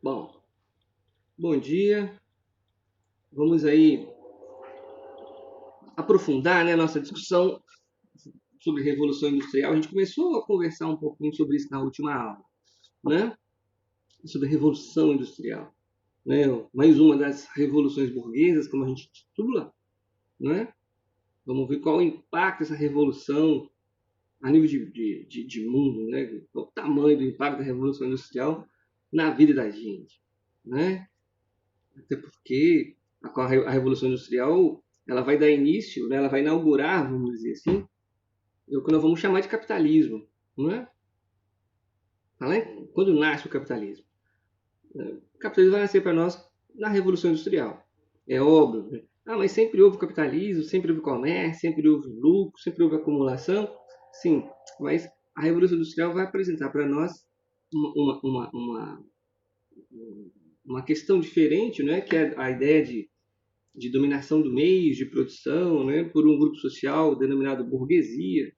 Bom, bom dia. Vamos aí aprofundar, né, nossa discussão sobre Revolução Industrial. A gente começou a conversar um pouquinho sobre isso na última aula, né? Sobre Revolução Industrial, né? Mais uma das revoluções burguesas, como a gente titula, né? Vamos ver qual o impacto dessa revolução a nível de mundo, né? Qual o tamanho do impacto da Revolução Industrial na vida da gente, né? Até porque a Revolução Industrial ela vai dar início, né, ela vai inaugurar, vamos dizer assim, o que nós vamos chamar de capitalismo. Não é? Quando nasce o capitalismo? O capitalismo vai nascer para nós na Revolução Industrial. É óbvio. Né? Ah, mas sempre houve capitalismo, sempre houve comércio, sempre houve lucro, sempre houve acumulação. Sim, mas a Revolução Industrial vai apresentar para nós uma, uma, uma, uma questão diferente, né? Que é a ideia de dominação do meio de produção, né, por um grupo social denominado burguesia,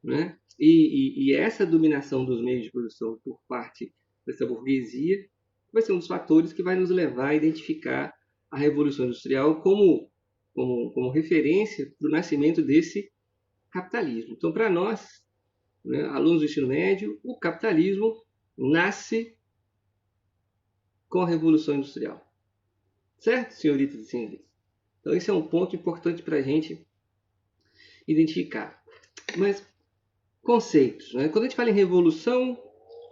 né? E essa dominação dos meios de produção por parte dessa burguesia vai ser um dos fatores que vai nos levar a identificar a Revolução Industrial como referência para o nascimento desse capitalismo. Então, para nós, né, alunos do ensino médio, o capitalismo nasce com a Revolução Industrial. Certo, senhoritas e senhores? Então, esse é um ponto importante para a gente identificar. Mas conceitos, né? Quando a gente fala em revolução,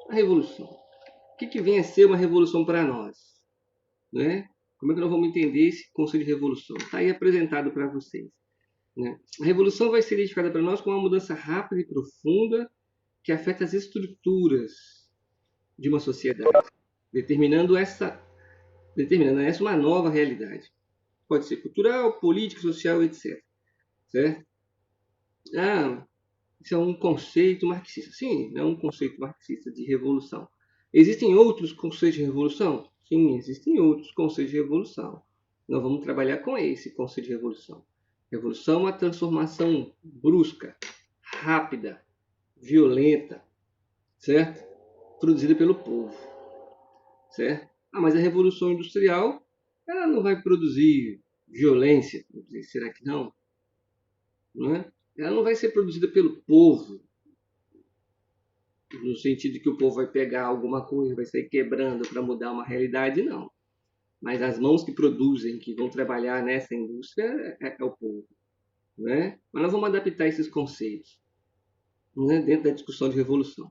a revolução. O que vem a ser uma revolução para nós? Né? Como é que nós vamos entender esse conceito de revolução? Está aí apresentado para vocês. Né? A revolução vai ser identificada para nós como uma mudança rápida e profunda que afeta as estruturas de uma sociedade, determinando essa uma nova realidade. Pode ser cultural, política, social, etc. Certo? Ah, isso é um conceito marxista. Sim, é um conceito marxista de revolução. Existem outros conceitos de revolução? Sim, existem outros conceitos de revolução. Nós vamos trabalhar com esse conceito de revolução. Revolução é uma transformação brusca, rápida, violenta, certo? Produzida pelo povo, certo? Ah, mas a revolução industrial, ela não vai produzir violência. Será que não? Não é? Ela não vai ser produzida pelo povo, no sentido de que o povo vai pegar alguma coisa, vai sair quebrando para mudar uma realidade, não. Mas as mãos que produzem, que vão trabalhar nessa indústria, é o povo. Né? Mas nós vamos adaptar esses conceitos, né, dentro da discussão de revolução.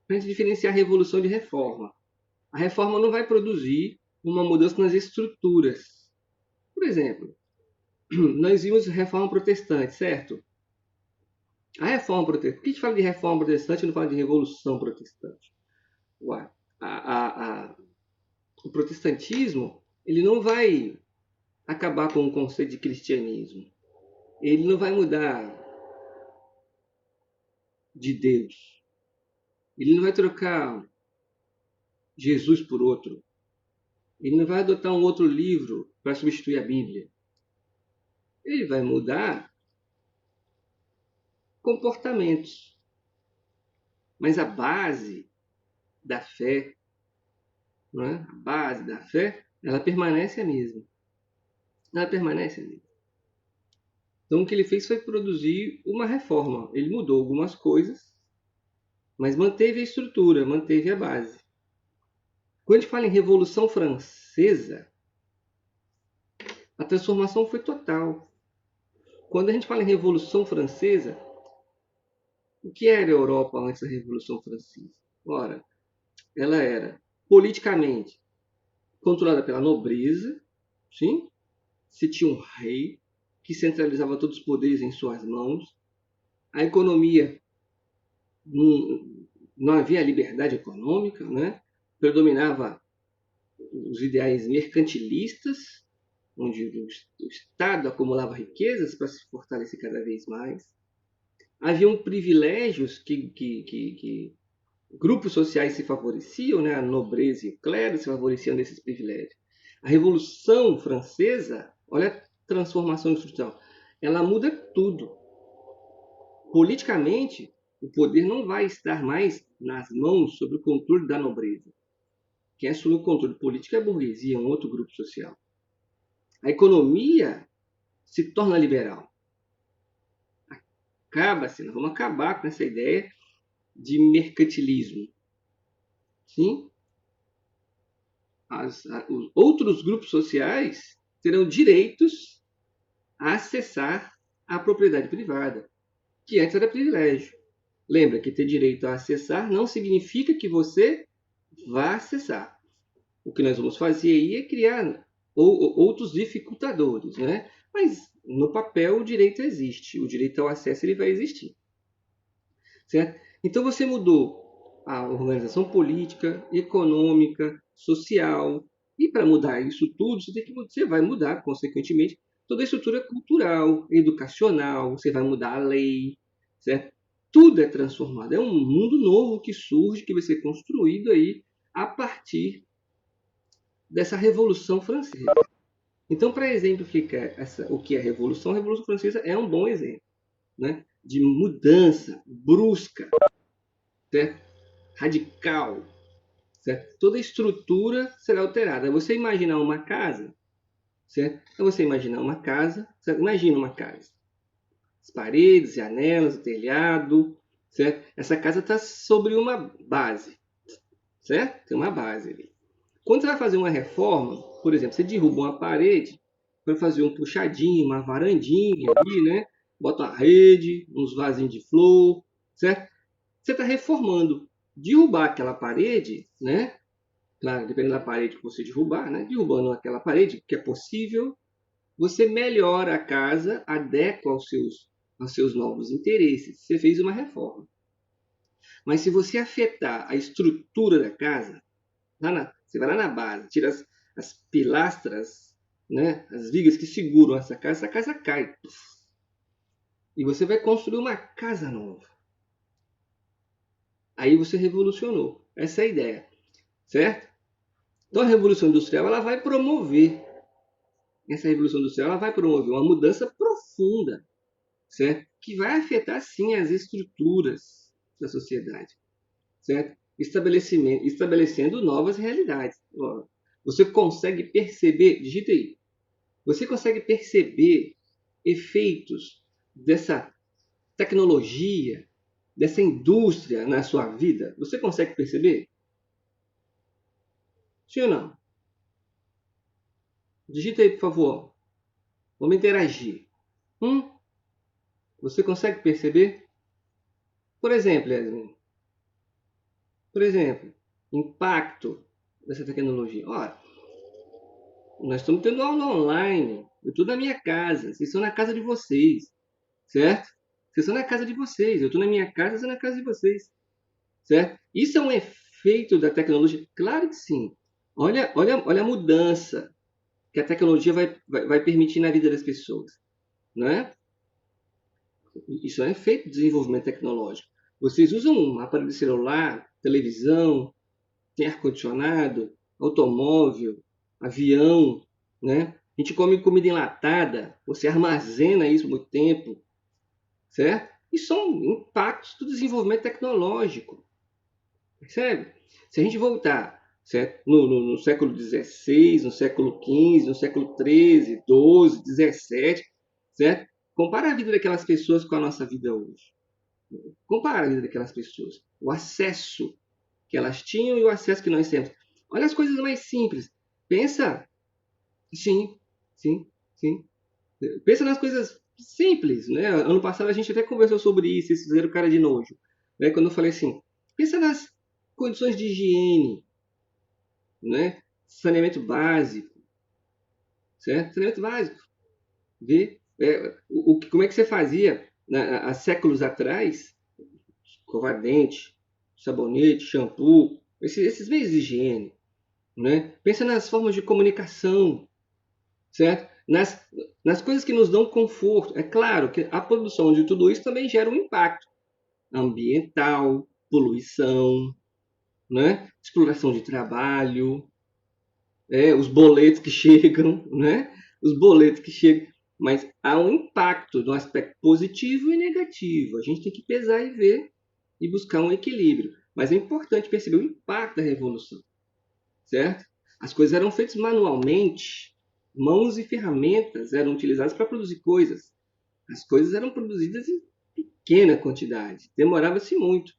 Para a gente diferenciar a revolução de reforma. A reforma não vai produzir uma mudança nas estruturas. Por exemplo, nós vimos reforma protestante, certo? A reforma protestante. Por que a gente fala de reforma protestante e não fala de revolução protestante? Ué, a, o protestantismo ele não vai acabar com o conceito de cristianismo. Ele não vai mudar de Deus. Ele não vai trocar Jesus por outro. Ele não vai adotar um outro livro para substituir a Bíblia. Ele vai mudar comportamentos. Mas a base da fé, não é? A base da fé, ela permanece a mesma. Ela permanece a mesma. Então o que ele fez foi produzir uma reforma. Ele mudou algumas coisas, mas manteve a estrutura, manteve a base. Quando a gente fala em Revolução Francesa, a transformação foi total. Quando a gente fala em Revolução Francesa, o que era a Europa antes da Revolução Francesa? Ora, ela era politicamente controlada pela nobreza, sim? Se tinha um rei que centralizava todos os poderes em suas mãos. A economia não havia liberdade econômica, né? Predominava os ideais mercantilistas, onde o Estado acumulava riquezas para se fortalecer cada vez mais. Haviam privilégios que grupos sociais se favoreciam, né? A nobreza e o clero se favoreciam desses privilégios. A Revolução Francesa, olha a transformação institucional, ela muda tudo. Politicamente, o poder não vai estar mais nas mãos sob o controle da nobreza. Quem assume o controle político é a burguesia, um outro grupo social. A economia se torna liberal. Nós vamos acabar com essa ideia de mercantilismo. Sim? Os outros grupos sociais terão direitos a acessar a propriedade privada, que antes era privilégio. Lembra que ter direito a acessar não significa que você vá acessar. O que nós vamos fazer aí é criar outros dificultadores, né? Mas no papel o direito existe, o direito ao acesso ele vai existir, certo? Então você mudou a organização política, econômica, social, e para mudar isso tudo você vai mudar consequentemente toda a estrutura cultural, educacional, você vai mudar a lei, certo? Tudo é transformado, é um mundo novo que surge, que vai ser construído aí a partir dessa Revolução Francesa. Então, para exemplificar o que é a Revolução Francesa é um bom exemplo, né? De mudança brusca, certo? Radical, certo? Toda a estrutura será alterada. Você imaginar uma casa, certo? Então, você imaginar uma casa, certo? Imagina uma casa. As paredes, janelas, o telhado, certo? Essa casa está sobre uma base, certo? Tem uma base ali. Quando você vai fazer uma reforma, por exemplo, você derruba uma parede para fazer um puxadinho, uma varandinha ali, né? Bota uma rede, uns vasinhos de flor, certo? Você está reformando. Derrubar aquela parede, né? Claro, dependendo da parede que você derrubar, né? Derrubando aquela parede, que é possível, você melhora a casa, adequa aos seus novos interesses. Você fez uma reforma. Mas se você afetar a estrutura da casa, você vai lá na base, tira as pilastras, né, as vigas que seguram essa casa cai. E você vai construir uma casa nova. Aí você revolucionou. Essa é a ideia, certo? Então a Revolução Industrial ela vai promover, essa Revolução Industrial ela vai promover uma mudança profunda, certo? Que vai afetar sim as estruturas da sociedade, certo? Estabelecendo novas realidades. Você consegue perceber, digita aí, você consegue perceber efeitos dessa tecnologia, dessa indústria na sua vida? Você consegue perceber? Sim ou não? Digita aí, por favor. Vamos interagir. Hum? Você consegue perceber? Por exemplo, Yasmin, por exemplo, impacto dessa tecnologia. Ora, nós estamos tendo aula online. Eu estou na minha casa. Vocês estão na casa de vocês. Certo? Vocês estão na casa de vocês. Eu estou na minha casa, vocês estão na casa de vocês. Certo? Isso é um efeito da tecnologia? Claro que sim. Olha a mudança que a tecnologia vai permitir na vida das pessoas. Né? Isso é um efeito do desenvolvimento tecnológico. Vocês usam um aparelho de celular, televisão, tem ar-condicionado, automóvel, avião, né? A gente come comida enlatada, você armazena isso muito tempo, certo? E são impactos do desenvolvimento tecnológico, percebe? Se a gente voltar, certo? No século XVI, no século XV, no século XIII, XII, XVII, certo? Compara a vida daquelas pessoas com a nossa vida hoje. Compara a vida daquelas pessoas. O acesso que elas tinham e o acesso que nós temos. Olha as coisas mais simples. Pensa, sim, sim, sim. Pensa nas coisas simples, né? Ano passado a gente até conversou sobre isso, esse zero cara de nojo, né? Quando eu falei assim, pensa nas condições de higiene, né? Saneamento básico, certo? Saneamento básico. Vê? Como é que você fazia há séculos atrás? Escovar dente, sabonete, shampoo, esses meios de higiene, né? Pensa nas formas de comunicação, certo? Nas coisas que nos dão conforto. É claro que a produção de tudo isso também gera um impacto ambiental, poluição, né? Exploração de trabalho, os boletos que chegam, né? Os boletos que chegam. Mas há um impacto no aspecto positivo e negativo. A gente tem que pesar e ver e buscar um equilíbrio. Mas é importante perceber o impacto da revolução. certo? As coisas eram feitas manualmente, mãos e ferramentas eram utilizadas para produzir coisas. As coisas eram produzidas em pequena quantidade, demorava-se muito.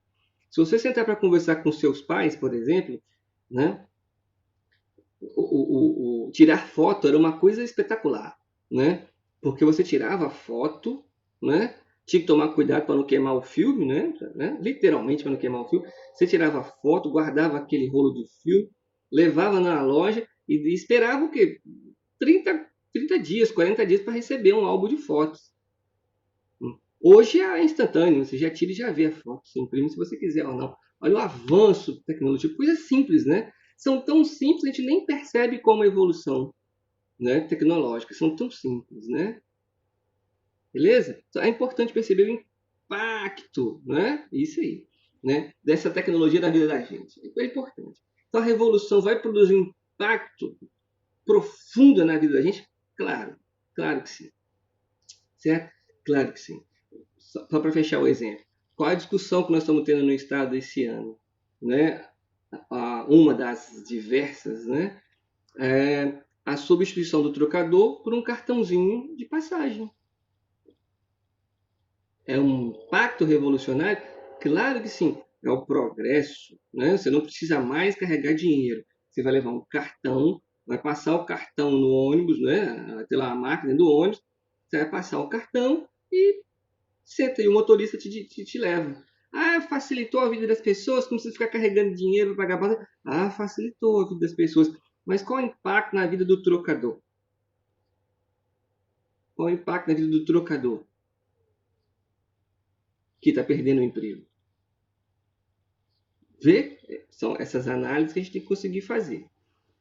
Se você sentar para conversar com seus pais, por exemplo, né, tirar foto era uma coisa espetacular, né? Porque você tirava foto, né? Tinha que tomar cuidado para não queimar o filme, né? Literalmente para não queimar o filme. Você tirava foto, guardava aquele rolo de filme, levava na loja e esperava o quê? 30 dias, 40 dias para receber um álbum de fotos. Hoje é instantâneo, você já tira e já vê a foto, você imprime se você quiser ou não. Olha o avanço tecnológico, coisa simples, né? São tão simples que a gente nem percebe como a evolução, né, tecnológica, são tão simples, né? Beleza? Então, é importante perceber o impacto, né? Isso aí, né? Dessa tecnologia na vida da gente. É importante. Então a revolução vai produzir um impacto profundo na vida da gente? Claro, claro que sim. Certo? Claro que sim. Só para fechar o exemplo. Qual a discussão que nós estamos tendo no Estado esse ano? Né? Uma das diversas, né? É a substituição do trocador por um cartãozinho de passagem. É um impacto revolucionário? Claro que sim. É o progresso. Né? Você não precisa mais carregar dinheiro. Você vai levar um cartão, vai passar o cartão no ônibus, né? Vai ter lá a máquina do ônibus, você vai passar o cartão e senta e o motorista te leva. Ah, facilitou a vida das pessoas, não precisa ficar carregando dinheiro para pagar base. Ah, facilitou a vida das pessoas. Mas qual o impacto na vida do trocador? Qual o impacto na vida do trocador que está perdendo o emprego? Vê? São essas análises que a gente tem que conseguir fazer.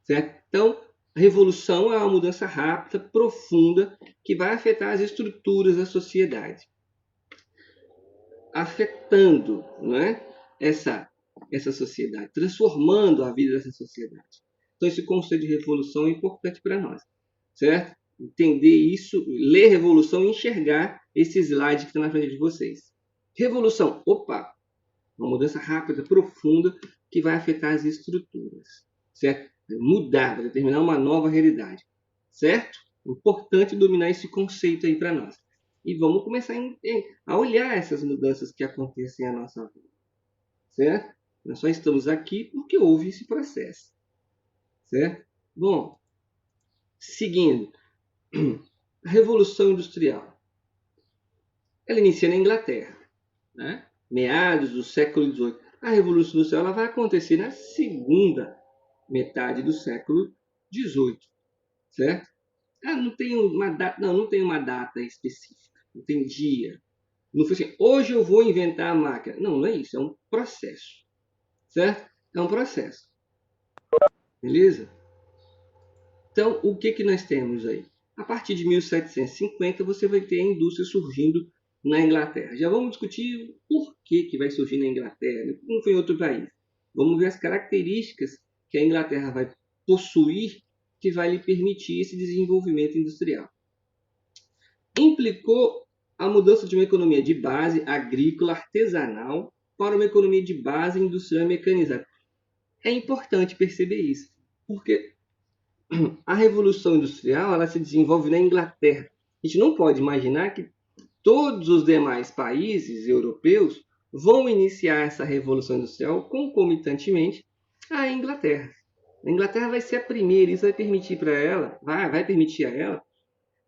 Certo? Então, a revolução é uma mudança rápida, profunda, que vai afetar as estruturas da sociedade. Afetando, não é? essa sociedade, transformando a vida dessa sociedade. Então, esse conceito de revolução é importante para nós, certo? Entender isso, ler revolução e enxergar esse slide que está na frente de vocês. Revolução, opa, uma mudança rápida, profunda, que vai afetar as estruturas, certo? Mudar, vai determinar uma nova realidade, certo? Importante dominar esse conceito aí para nós. E vamos começar a olhar essas mudanças que acontecem na nossa vida, certo? Nós só estamos aqui porque houve esse processo, certo? Bom, seguindo, a Revolução Industrial. Ela inicia na Inglaterra, né? Meados do século XVIII. A Revolução Industrial ela vai acontecer na segunda metade do século XVIII, certo? Não tem uma data, não tem uma data específica, não tem dia. Não foi assim, hoje eu vou inventar a máquina. Não, não é isso, é um processo, certo? É um processo, beleza? Então, o que nós temos aí? A partir de 1750, você vai ter a indústria surgindo na Inglaterra. Já vamos discutir por que vai surgir na Inglaterra, não foi em outro país. Vamos ver as características que a Inglaterra vai possuir que vai lhe permitir esse desenvolvimento industrial. Implicou a mudança de uma economia de base agrícola artesanal para uma economia de base industrial mecanizada. É importante perceber isso, porque a Revolução Industrial ela se desenvolve na Inglaterra. A gente não pode imaginar que todos os demais países europeus vão iniciar essa Revolução Industrial concomitantemente à Inglaterra. A Inglaterra vai ser a primeira, isso vai permitir para ela, vai permitir a ela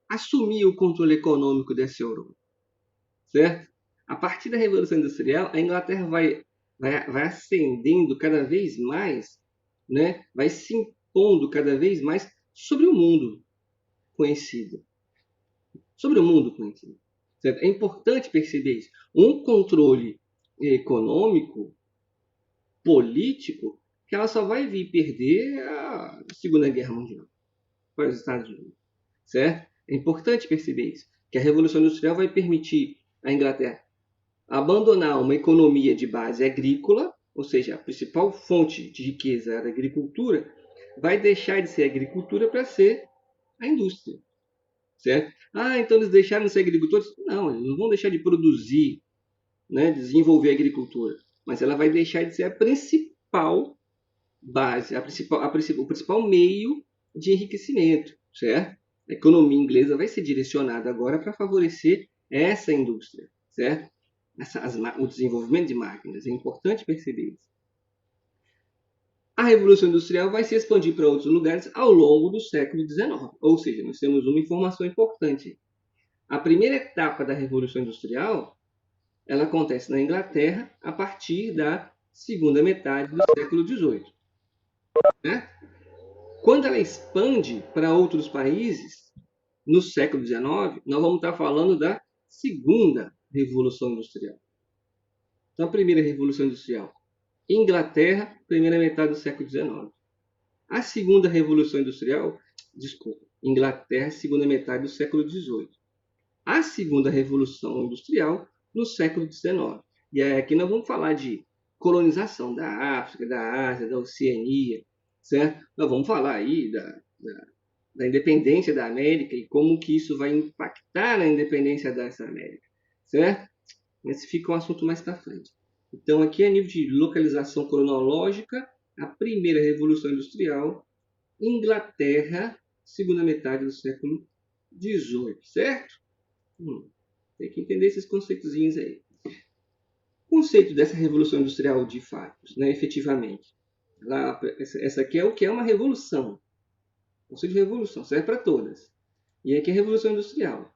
assumir o controle econômico dessa Europa, certo? A partir da Revolução Industrial, a Inglaterra vai ascendendo cada vez mais, né? Vai se impondo cada vez mais sobre o mundo conhecido. Sobre o mundo conhecido. Certo? É importante perceber isso. Um controle econômico, político, que ela só vai vir perder a Segunda Guerra Mundial para os Estados Unidos. Certo? É importante perceber isso. Que a Revolução Industrial vai permitir à Inglaterra abandonar uma economia de base agrícola, ou seja, a principal fonte de riqueza era a agricultura, vai deixar de ser agricultura para ser a indústria, certo? Então eles deixaram de ser agricultores? Não, eles não vão deixar de produzir, né, desenvolver a agricultura, mas ela vai deixar de ser a principal base, o principal meio de enriquecimento, certo? A economia inglesa vai ser direcionada agora para favorecer essa indústria, certo? O desenvolvimento de máquinas, é importante perceber isso. A Revolução Industrial vai se expandir para outros lugares ao longo do século XIX, ou seja, nós temos uma informação importante. A primeira etapa da Revolução Industrial, ela acontece na Inglaterra a partir da segunda metade do século XVIII. Né? Quando ela expande para outros países, no século XIX, nós vamos estar falando da segunda Revolução Industrial. Então, a primeira Revolução Industrial, Inglaterra, primeira metade do século XIX. A segunda Revolução Industrial, Inglaterra, segunda metade do século XVIII. A segunda Revolução Industrial, no século XIX. E aqui nós vamos falar de colonização da África, da Ásia, da Oceania, certo? Nós vamos falar aí da independência da América e como que isso vai impactar na independência dessa América, certo? Esse fica um assunto mais para frente. Então, aqui a nível de localização cronológica, a primeira Revolução Industrial, Inglaterra, segunda metade do século XVIII, certo? Tem que entender esses conceitozinhos aí. O conceito dessa Revolução Industrial de fato, né, efetivamente. Essa aqui é o que é uma revolução. O conceito de revolução serve para todas. E aqui é a Revolução Industrial.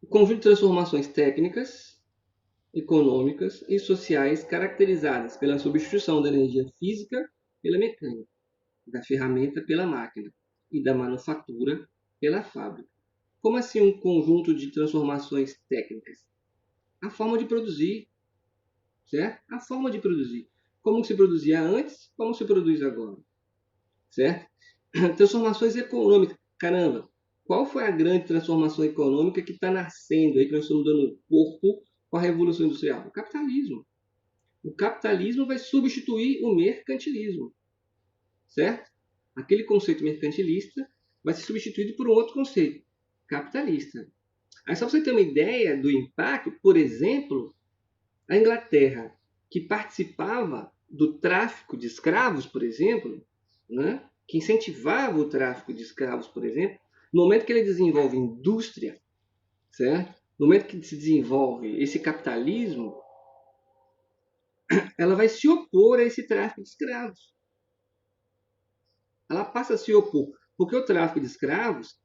O conjunto de transformações técnicas, econômicas e sociais caracterizadas pela substituição da energia física pela mecânica, da ferramenta pela máquina e da manufatura pela fábrica. Como assim um conjunto de transformações técnicas? A forma de produzir, certo? A forma de produzir. Como se produzia antes, como se produz agora, certo? Transformações econômicas. Caramba, qual foi a grande transformação econômica que está nascendo aí, que nós estamos dando corpo com a Revolução Industrial? O capitalismo. O capitalismo vai substituir o mercantilismo, certo? Aquele conceito mercantilista vai ser substituído por um outro conceito, capitalista. Aí só para você ter uma ideia do impacto, por exemplo, a Inglaterra, que participava do tráfico de escravos, por exemplo, né? Que incentivava o tráfico de escravos, por exemplo, no momento que ele desenvolve indústria, certo? No momento que se desenvolve esse capitalismo, ela vai se opor a esse tráfico de escravos. Ela passa a se opor, porque o tráfico de escravos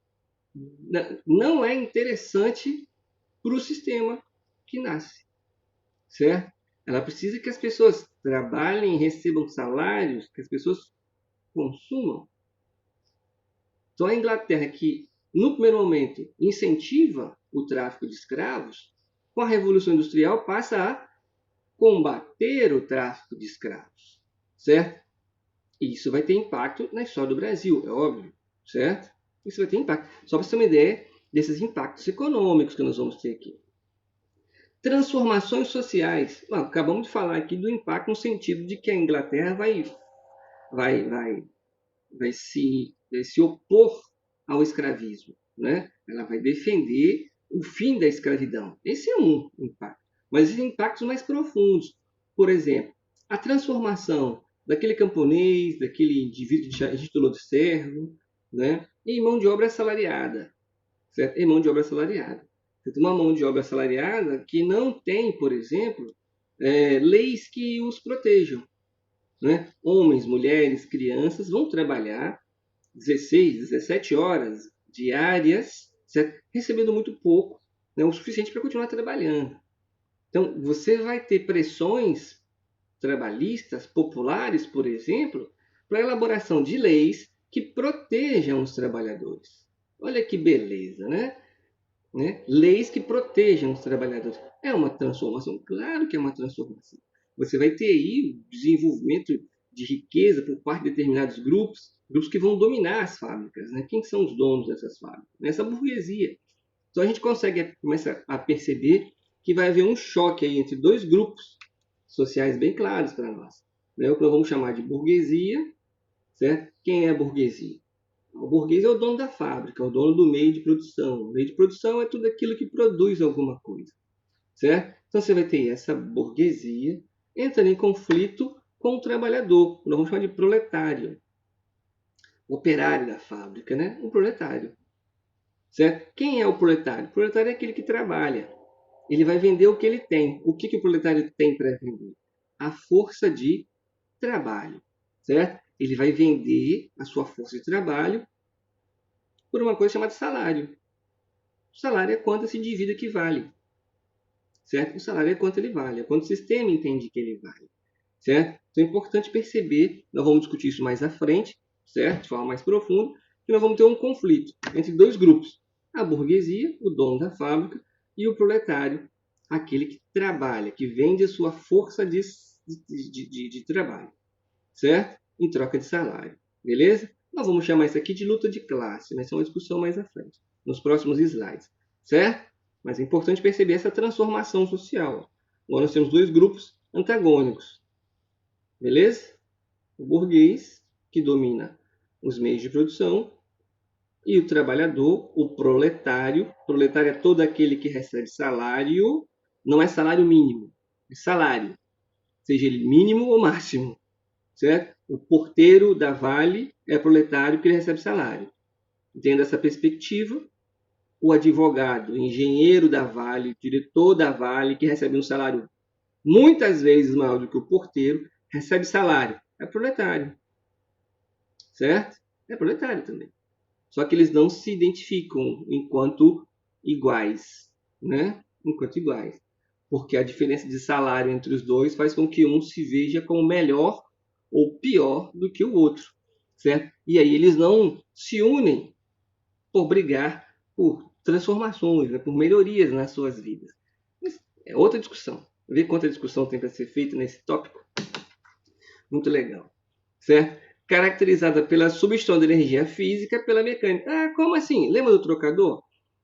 não é interessante para o sistema que nasce, certo? Ela precisa que as pessoas trabalhem, recebam salários, que as pessoas consumam. Então, a Inglaterra, que no primeiro momento incentiva o tráfico de escravos, com a Revolução Industrial passa a combater o tráfico de escravos, certo? E isso vai ter impacto na história do Brasil, é óbvio, certo? Isso vai ter impacto. Só para você ter uma ideia desses impactos econômicos que nós vamos ter aqui. Transformações sociais. Acabamos de falar aqui do impacto no sentido de que a Inglaterra vai se opor ao escravismo, né? Ela vai defender o fim da escravidão. Esse é um impacto. Mas existem impactos mais profundos. Por exemplo, a transformação daquele camponês, daquele indivíduo que a gente titulou de servo, né? Em mão de obra assalariada, certo? Em mão de obra assalariada. Você tem uma mão de obra assalariada que não tem, por exemplo, leis que os protejam, né? Homens, mulheres, crianças vão trabalhar 16, 17 horas diárias, certo? Recebendo muito pouco, né? O suficiente para continuar trabalhando. Então, você vai ter pressões trabalhistas populares, por exemplo, para a elaboração de leis que protejam os trabalhadores. Olha que beleza, né? Leis que protejam os trabalhadores. É uma transformação? Claro que é uma transformação. Você vai ter aí o desenvolvimento de riqueza por parte de determinados grupos que vão dominar as fábricas. Né? Quem são os donos dessas fábricas? Essa burguesia. Então a gente consegue começar a perceber que vai haver um choque aí entre dois grupos sociais bem claros para nós. Né? O que nós vamos chamar de burguesia, certo? Quem é a burguesia? O burguês é o dono da fábrica, é o dono do meio de produção. O meio de produção é tudo aquilo que produz alguma coisa, certo? Então você vai ter essa burguesia entrando em conflito com o trabalhador, nós vamos chamar de proletário, o operário da fábrica, né? O proletário, certo? Quem é o proletário? O proletário é aquele que trabalha. Ele vai vender o que ele tem. O que o proletário tem para vender? A força de trabalho, certo? Ele vai vender a sua força de trabalho por uma coisa chamada salário. O salário é quanto esse indivíduo equivale, certo? O salário é quanto ele vale, é quanto o sistema entende que ele vale, certo? Então é importante perceber, nós vamos discutir isso mais à frente, certo? De forma mais profunda, que nós vamos ter um conflito entre dois grupos. A burguesia, o dono da fábrica, e o proletário, aquele que trabalha, que vende a sua força de trabalho, certo? Em troca de salário, beleza? Nós vamos chamar isso aqui de luta de classe, mas é uma discussão mais à frente, nos próximos slides, certo? Mas é importante perceber essa transformação social. Agora nós temos dois grupos antagônicos, beleza? O burguês, que domina os meios de produção, e o trabalhador, o proletário. O proletário é todo aquele que recebe salário, não é salário mínimo, é salário, seja ele mínimo ou máximo, certo? O porteiro da Vale é proletário que recebe salário. Tendo essa perspectiva, o advogado, o engenheiro da Vale, o diretor da Vale, que recebe um salário muitas vezes maior do que o porteiro, recebe salário. É proletário, certo? É proletário também. Só que eles não se identificam enquanto iguais, né? Enquanto iguais. Porque a diferença de salário entre os dois faz com que um se veja como melhor ou pior do que o outro, certo? E aí eles não se unem por brigar por transformações, né? Por melhorias nas suas vidas. Mas é outra discussão. Ver quanta discussão tem para ser feita nesse tópico. Muito legal, certo? Caracterizada pela substituição da energia física pela mecânica. Ah, como assim? Lembra do trocador?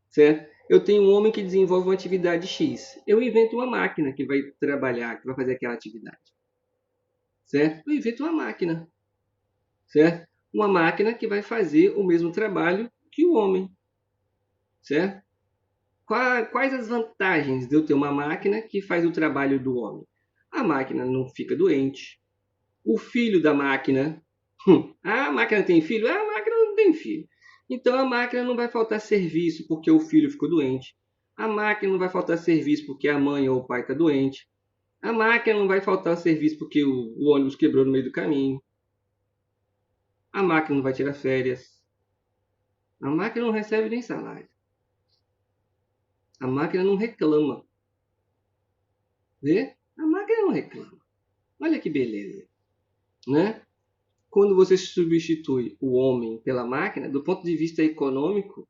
Certo? Eu tenho um homem que desenvolve uma atividade X. Eu invento uma máquina que vai trabalhar, que vai fazer aquela atividade. Certo? Eu invento uma máquina. Certo? Uma máquina que vai fazer o mesmo trabalho que o homem. Certo? Quais as vantagens de eu ter uma máquina que faz o trabalho do homem? A máquina não fica doente. O filho da máquina. A máquina tem filho? A máquina não tem filho. Então a máquina não vai faltar serviço porque o filho ficou doente. A máquina não vai faltar serviço porque a mãe ou o pai está doente. A máquina não vai faltar serviço porque o ônibus quebrou no meio do caminho. A máquina não vai tirar férias. A máquina não recebe nem salário. A máquina não reclama. Vê? A máquina não reclama. Olha que beleza, né? Quando você substitui o homem pela máquina, do ponto de vista econômico,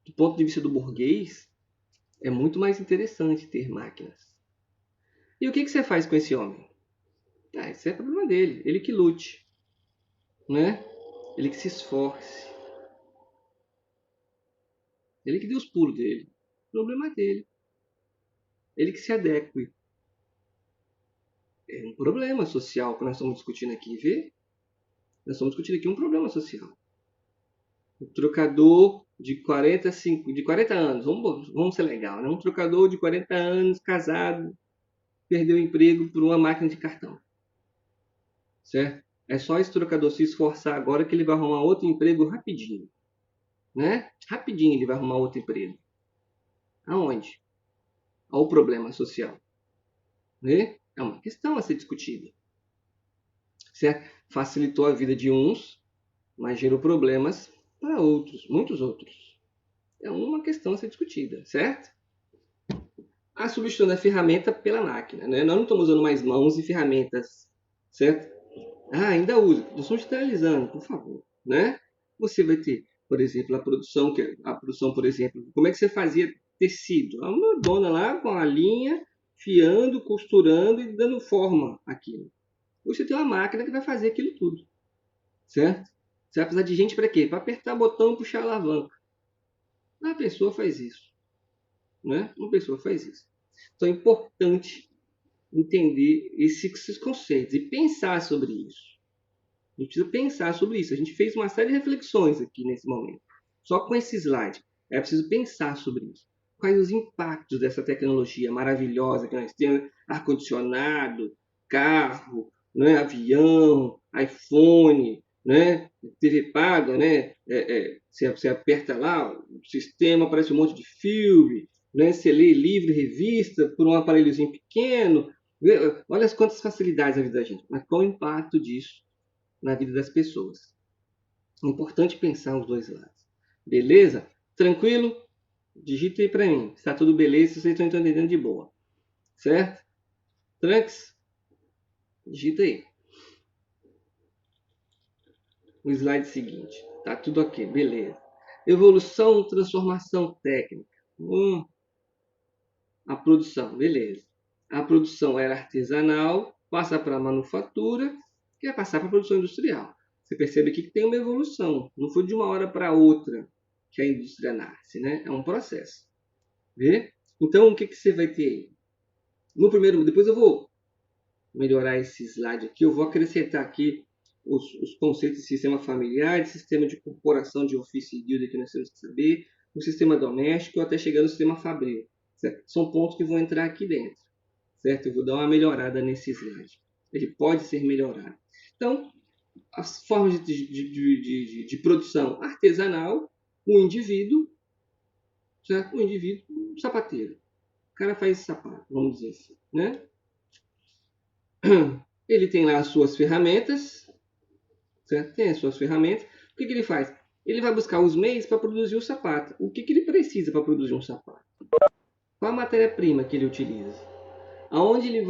do ponto de vista do burguês, é muito mais interessante ter máquinas. E o que você faz com esse homem? Ah, isso é problema dele. Ele que lute, né? Ele que se esforce. Ele que dê os pulos dele. O problema é dele. Ele que se adeque. É um problema social que nós estamos discutindo aqui, vê? Nós estamos discutindo aqui um problema social. O trocador de 40 anos, vamos ser legal, né? Um trocador de 40 anos, casado, perdeu o emprego por uma máquina de cartão. Certo? É só esse trocador se esforçar agora que ele vai arrumar outro emprego rapidinho. Né? Rapidinho ele vai arrumar outro emprego. Aonde? Olha o problema social. Né? É uma questão a ser discutida. Certo? Facilitou a vida de uns, mas gerou problemas para outros, muitos outros. É uma questão a ser discutida, certo? A substituição da ferramenta pela máquina. Né? Nós não estamos usando mais mãos e ferramentas, certo? Ah, ainda usa. Nós estamos digitalizando, por favor. Né? Você vai ter, por exemplo, a produção, por exemplo, como é que você fazia tecido? Uma dona lá com a linha, fiando, costurando e dando forma àquilo. Hoje você tem uma máquina que vai fazer aquilo tudo, certo? Você vai precisar de gente para quê? Para apertar botão e puxar a alavanca. Uma pessoa faz isso, né? Uma pessoa faz isso. Então é importante entender esses conceitos e pensar sobre isso. A gente precisa pensar sobre isso. A gente fez uma série de reflexões aqui nesse momento. Só com esse slide. É preciso pensar sobre isso. Quais os impactos dessa tecnologia maravilhosa que nós temos? Ar-condicionado, carro, né? Avião, iPhone, né? TV paga, né? Você aperta lá o sistema, aparece um monte de filme, né? Você lê livro, revista por um aparelhozinho pequeno. Olha as quantas facilidades na vida da gente, mas qual o impacto disso na vida das pessoas? É importante pensar os dois lados. Beleza? Tranquilo? Digita aí para mim. Está tudo beleza, vocês estão entendendo de boa. Certo? Tranks? Digita aí. O slide seguinte. Tá tudo ok, beleza. Evolução, transformação técnica. A produção, beleza. A produção era artesanal, passa para a manufatura, que é passar para a produção industrial. Você percebe aqui que tem uma evolução. Não foi de uma hora para outra que a indústria nasce, né? É um processo. Vê? Então, o que você vai ter aí? No primeiro, depois eu vou melhorar esse slide aqui, eu vou acrescentar aqui os conceitos de sistema familiar, de sistema de corporação de ofício e guilda que nós temos que saber, o sistema doméstico, até chegar no sistema fabril. Certo? São pontos que vão entrar aqui dentro. Certo? Eu vou dar uma melhorada nesse slide. Ele pode ser melhorado. Então, as formas de produção artesanal, o indivíduo, certo? O indivíduo, um sapateiro. O cara faz sapato, vamos dizer assim, né? Ele tem lá as suas ferramentas, certo? Tem as suas ferramentas. O que ele faz? Ele vai buscar os meios para produzir o sapato. O que ele precisa para produzir um sapato? Qual a matéria-prima que ele utiliza? Aonde ele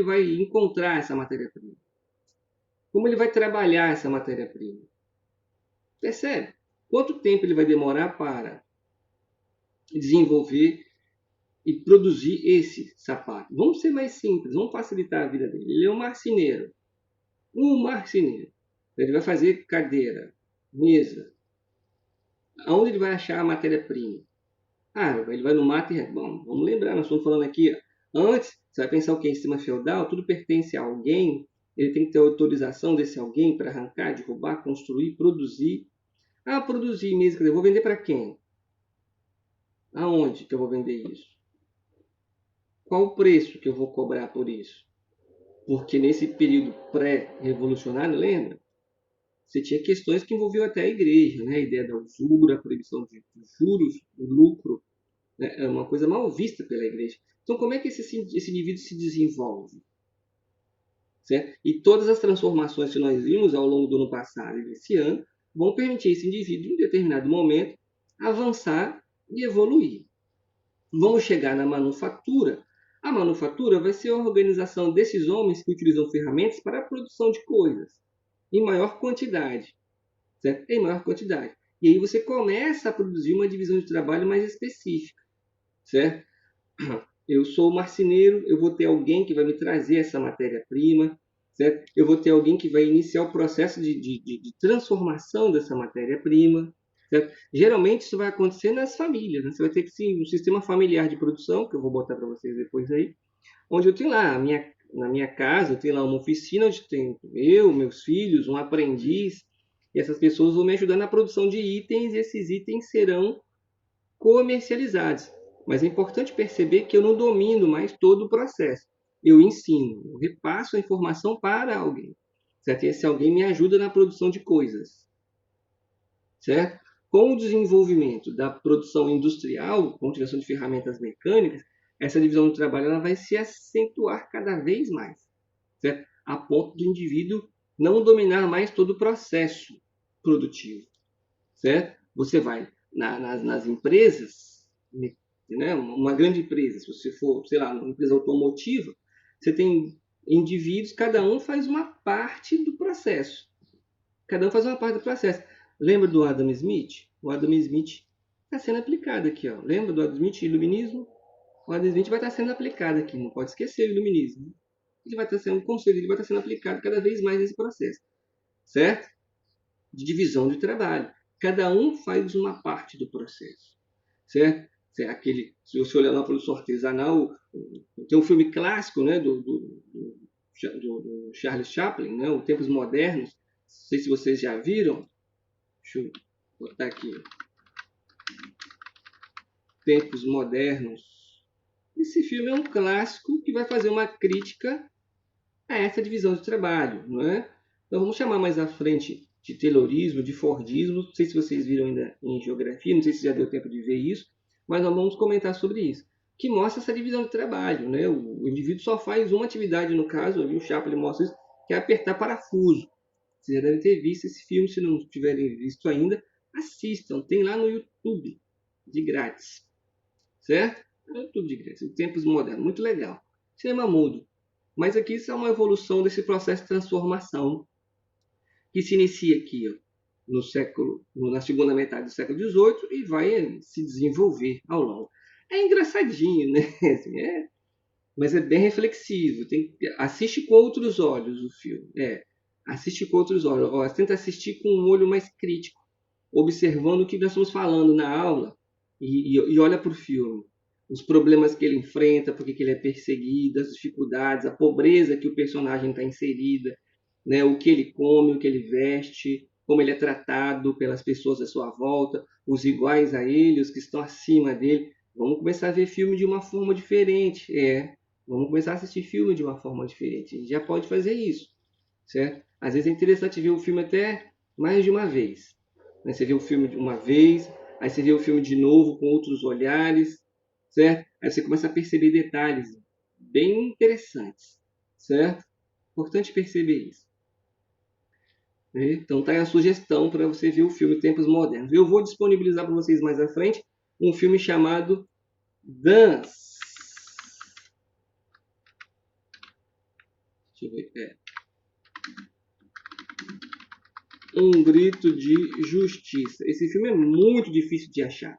vai encontrar essa matéria-prima? Como ele vai trabalhar essa matéria-prima? Percebe? Quanto tempo ele vai demorar para desenvolver e produzir esse sapato? Vamos ser mais simples, vamos facilitar a vida dele. Ele é um marceneiro. Um marceneiro. Ele vai fazer cadeira, mesa. Aonde ele vai achar a matéria-prima? Ah, ele vai no mato e... Bom, vamos lembrar, nós estamos falando aqui... Antes, você vai pensar o que é sistema feudal, tudo pertence a alguém, ele tem que ter autorização desse alguém para arrancar, derrubar, construir, produzir. Ah, produzir mesmo, quer dizer, eu vou vender para quem? Aonde que eu vou vender isso? Qual o preço que eu vou cobrar por isso? Porque nesse período pré-revolucionário, lembra? Você tinha questões que envolviam até a igreja, né? A ideia da usura, a proibição de juros, o lucro, né? É uma coisa mal vista pela igreja. Então, como é que esse indivíduo se desenvolve? Certo? E todas as transformações que nós vimos ao longo do ano passado e desse ano vão permitir esse indivíduo, em determinado momento, avançar e evoluir. Vamos chegar na manufatura. A manufatura vai ser a organização desses homens que utilizam ferramentas para a produção de coisas em maior quantidade, certo? Em maior quantidade. E aí você começa a produzir uma divisão de trabalho mais específica, certo? Eu sou marceneiro, eu vou ter alguém que vai me trazer essa matéria-prima, certo? Eu vou ter alguém que vai iniciar o processo de transformação dessa matéria-prima, certo? Geralmente isso vai acontecer nas famílias, né? Você vai ter que sim, um sistema familiar de produção, que eu vou botar para vocês depois aí, onde eu tenho lá na minha casa, eu tenho lá uma oficina onde tem eu, meus filhos, um aprendiz, e essas pessoas vão me ajudar na produção de itens, e esses itens serão comercializados. Mas é importante perceber que eu não domino mais todo o processo. Eu ensino, eu repasso a informação para alguém. Certo? E esse alguém me ajuda na produção de coisas. Certo? Com o desenvolvimento da produção industrial, com a utilização de ferramentas mecânicas, essa divisão do trabalho ela vai se acentuar cada vez mais. Certo? A ponto do indivíduo não dominar mais todo o processo produtivo. Certo? Você vai nas empresas, né? Uma grande empresa, se você for, sei lá, uma empresa automotiva, você tem indivíduos, cada um faz uma parte do processo. Cada um faz uma parte do processo. Lembra do Adam Smith? O Adam Smith está sendo aplicado aqui. Ó. Lembra do Adam Smith, iluminismo? O Adam Smith vai estar sendo aplicado aqui. Não pode esquecer o iluminismo. Ele vai estar sendo um conceito, ele vai estar sendo aplicado cada vez mais nesse processo. Certo? De divisão de trabalho. Cada um faz uma parte do processo. Certo? Se você olhar na produção artesanal, tem um filme clássico, né, do Charles Chaplin, né, Os Tempos Modernos. Não sei se vocês já viram. Deixa eu botar aqui. Tempos Modernos. Esse filme é um clássico que vai fazer uma crítica a essa divisão de trabalho, não é? Então vamos chamar mais à frente de Taylorismo, de Fordismo. Não sei se vocês viram ainda em geografia, não sei se já deu tempo de ver isso, mas nós vamos comentar sobre isso, que mostra essa divisão de trabalho, né? O indivíduo só faz uma atividade, no caso, ali o Chaplin mostra isso, que é apertar parafuso. Vocês já devem ter visto esse filme, se não tiverem visto ainda, assistam, tem lá no YouTube, de grátis, certo? No YouTube de grátis, Tempos Modernos, muito legal. Cinema mudo. Mas aqui isso é uma evolução desse processo de transformação que se inicia aqui, ó, na segunda metade do século XVIII e vai se desenvolver ao longo. É engraçadinho, né? Assim, mas é bem reflexivo. Assiste com outros olhos o filme. Assiste com outros olhos. Ó, tenta assistir com um olho mais crítico, observando o que nós estamos falando na aula e olha para o filme. Os problemas que ele enfrenta, porque que ele é perseguido, as dificuldades, a pobreza que o personagem está inserida, né? O que ele come, o que ele veste, como ele é tratado pelas pessoas à sua volta, os iguais a ele, os que estão acima dele. Vamos começar a ver filme de uma forma diferente. Vamos começar a assistir filme de uma forma diferente. A gente já pode fazer isso, certo? Às vezes é interessante ver o filme até mais de uma vez. Né? Você vê o filme de uma vez, aí você vê o filme de novo com outros olhares, certo? Aí você começa a perceber detalhes bem interessantes, certo? Importante perceber isso. Então tá aí a sugestão para você ver o filme Tempos Modernos. Eu vou disponibilizar para vocês mais à frente um filme chamado Dance. Deixa eu ver. Um Grito de Justiça. Esse filme é muito difícil de achar.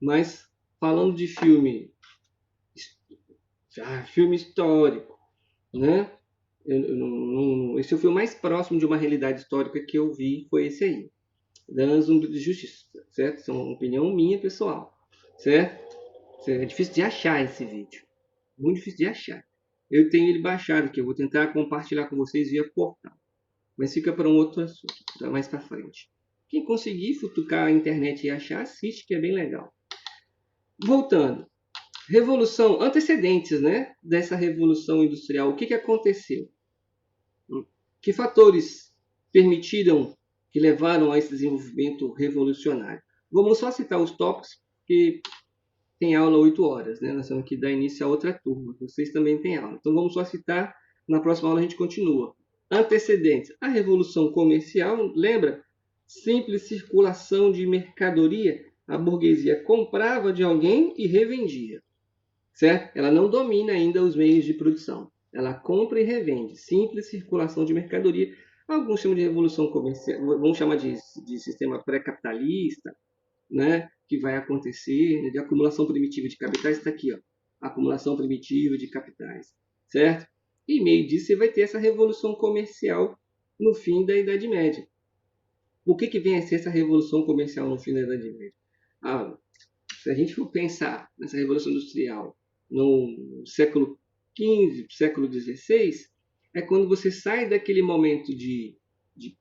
Mas falando de filme histórico, né? Esse é o filme mais próximo de uma realidade histórica que eu vi, foi esse aí. Dance, Um Grito de Justiça, certo? Isso é uma opinião minha, pessoal, certo? É difícil de achar esse vídeo. Muito difícil de achar. Eu tenho ele baixado aqui, eu vou tentar compartilhar com vocês via portal. Mas fica para um outro assunto, mais para frente. Quem conseguir futucar a internet e achar, assiste, que é bem legal. Voltando. Revolução, antecedentes, né, dessa revolução industrial. O que aconteceu? Que fatores permitiram, que levaram a esse desenvolvimento revolucionário? Vamos só citar os tópicos, porque tem aula 8 horas, né? Nós temos que dar início a outra turma. Vocês também têm aula. Então vamos só citar, na próxima aula a gente continua. Antecedentes. A Revolução Comercial, lembra? Simples circulação de mercadoria. A burguesia comprava de alguém e revendia. Certo? Ela não domina ainda os meios de produção. Ela compra e revende. Simples circulação de mercadoria. Alguns chamam de revolução comercial, vamos chamar de sistema pré-capitalista, né? Que vai acontecer, né? De acumulação primitiva de capitais, está aqui, ó. Acumulação primitiva de capitais, certo? E em meio disso você vai ter essa revolução comercial no fim da Idade Média. O que vem a ser essa revolução comercial no fim da Idade Média? Se a gente for pensar nessa revolução industrial no século XV, século XVI, é quando você sai daquele momento de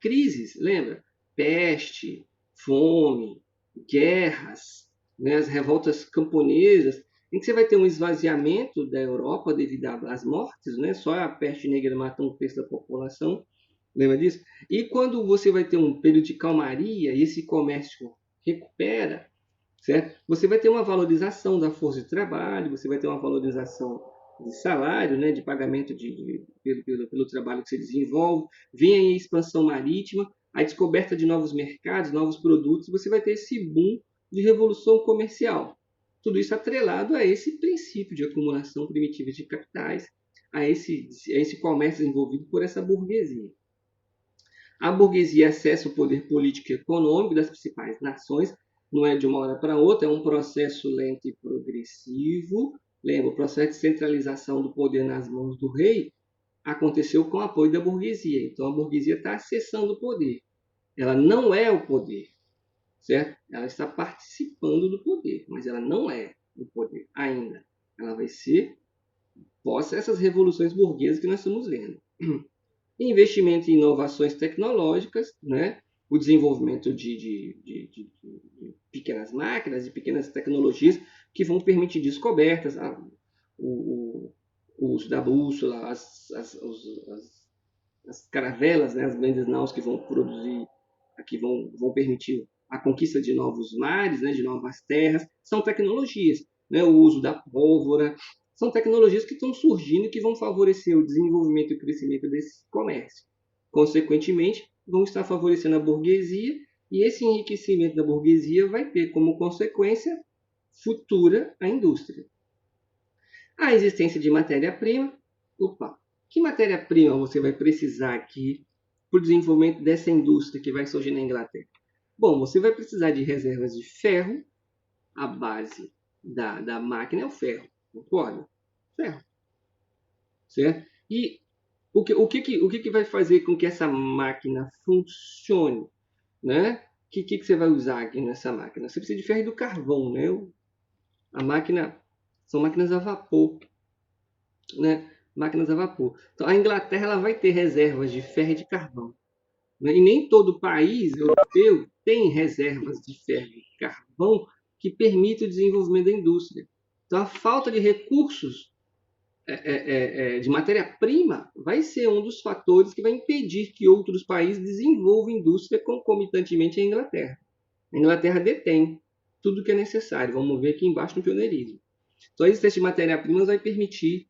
crises, lembra? Peste, fome, guerras, né? As revoltas camponesas, em que você vai ter um esvaziamento da Europa devido às mortes, né? Só a peste negra mata um terço da população, lembra disso? E quando você vai ter um período de calmaria e esse comércio recupera, certo? Você vai ter uma valorização da força de trabalho, você vai ter uma valorização de salário, né, de pagamento pelo trabalho que você desenvolve, vem aí a expansão marítima, a descoberta de novos mercados, novos produtos, você vai ter esse boom de revolução comercial. Tudo isso atrelado a esse princípio de acumulação primitiva de capitais, a esse comércio desenvolvido por essa burguesia. A burguesia acessa o poder político e econômico das principais nações, não é de uma hora para outra, é um processo lento e progressivo. Lembra, o processo de centralização do poder nas mãos do rei aconteceu com o apoio da burguesia. Então a burguesia está acessando o poder. Ela não é o poder, certo? Ela está participando do poder, mas ela não é o poder ainda. Ela vai ser pós essas revoluções burguesas que nós estamos vendo. Investimento em inovações tecnológicas, né? O desenvolvimento de pequenas máquinas, de pequenas tecnologias que vão permitir descobertas. O o uso da bússola, as caravelas, né, as grandes naus que vão produzir, que vão permitir a conquista de novos mares, né, de novas terras, são tecnologias, né, o uso da pólvora, são tecnologias que estão surgindo e que vão favorecer o desenvolvimento e o crescimento desse comércio. Consequentemente, vão estar favorecendo a burguesia e esse enriquecimento da burguesia vai ter como consequência futura a indústria. A existência de matéria-prima. Opa, que matéria-prima você vai precisar aqui para o desenvolvimento dessa indústria que vai surgir na Inglaterra? Bom, você vai precisar de reservas de ferro. A base da máquina é o ferro, concorda? Ferro, certo? E o que vai fazer com que essa máquina funcione, né? Que você vai usar aqui nessa máquina? Você precisa de ferro e do carvão, né? A máquina são máquinas a vapor, né? Máquinas a vapor. Então a Inglaterra ela vai ter reservas de ferro e de carvão, né? E nem todo país europeu tem reservas de ferro e carvão que permitam o desenvolvimento da indústria. Então a falta de recursos de matéria-prima vai ser um dos fatores que vai impedir que outros países desenvolvam indústria concomitantemente à Inglaterra. A Inglaterra detém tudo o que é necessário. Vamos ver aqui embaixo no pioneirismo. Então a existência de matéria-prima vai permitir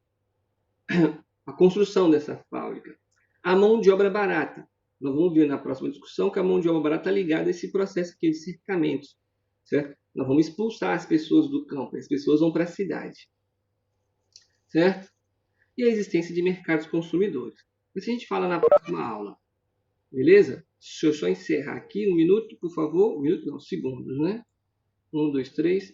a construção dessa fábrica. A mão de obra barata. Nós vamos ver na próxima discussão que a mão de obra barata está ligada a esse processo aqui de cercamentos. Certo? Nós vamos expulsar as pessoas do campo, as pessoas vão para a cidade. Certo? E a existência de mercados consumidores. Isso a gente fala na próxima aula. Beleza? Deixa eu só encerrar aqui um minuto, por favor. Um minuto não, segundos, né? 1, 2, 3.